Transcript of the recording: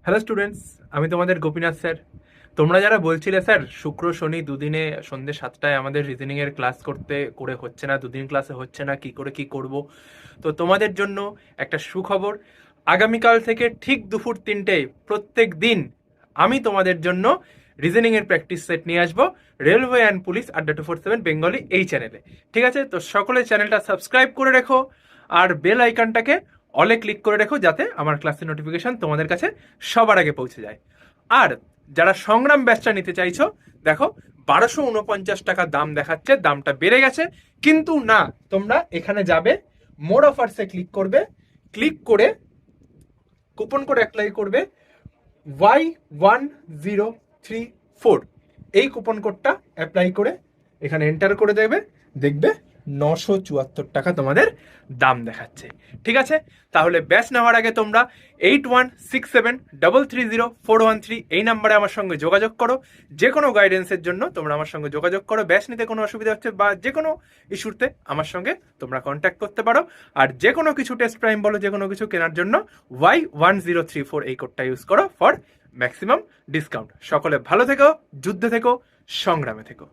Hello students, আমি তোমাদের Gopinath sir. তোমরা যারা বলছিলে স্যার শুক্র শনি দুদিনে সন্ধ্যে 7টায় আমাদের রিজনিংয়ের ক্লাস করে হচ্ছে না, দুদিন ক্লাসে হচ্ছে না, কি করে কি করব। তো তোমাদের জন্য একটা সুখবর। আগামীকাল থেকে ঠিক দুপুর 3টেয় প্রত্যেক দিন আমি তোমাদের জন্য রিজনিংয়ের প্র্যাকটিস সেট নিয়ে আসবো রেলওয়ে অ্যান্ড পুলিশ আড্ডা 247 বেঙ্গলি এই চ্যানেলে। ঠিক আছে, তো সকলে চ্যানেলটা সাবস্ক্রাইব করে রেখো আর বেল আইকনটাকে অলে ক্লিক করে রেখো, যাতে আমার ক্লাসের নোটিফিকেশন তোমাদের কাছে সবার আগে পৌঁছে যায়। আর যারা সংগ্রাম ব্যাচটা নিতে চাইছো, দেখো 1249 টাকা দাম দেখাচ্ছে, দামটা বেড়ে গেছে। কিন্তু না, তোমরা এখানে যাবে, মোর অফার্সে ক্লিক করবে, ক্লিক করে কুপন কোড অ্যাপ্লাই করবে Y1034, এই কুপন কোডটা অ্যাপ্লাই করে এখানে এন্টার করে দেবে, দেখবে 974 টাকা তোমাদের দাম দেখাচ্ছে। ঠিক আছে, তাহলে ব্যাচ নেওয়ার আগে তোমরা 8167330413 এই নাম্বারে আমার সঙ্গে যোগাযোগ করো। যে কোনো গাইডেন্সের জন্য তোমরা আমার সঙ্গে যোগাযোগ করো। ব্যাচ নিতে কোনো অসুবিধা হচ্ছে বা যে কোনো ইস্যুতে আমার সঙ্গে তোমরা কন্ট্যাক্ট করতে পারো। আর যে কোনো কিছু টেস্ট প্রাইম বলো, যে কোনো কিছু কেনার জন্য Y1034 এই কোডটা ইউজ করো ফর ম্যাক্সিমাম ডিসকাউন্ট। সকলে ভালো থেকো, যুদ্ধে থেকো, সংগ্রামে থেকো।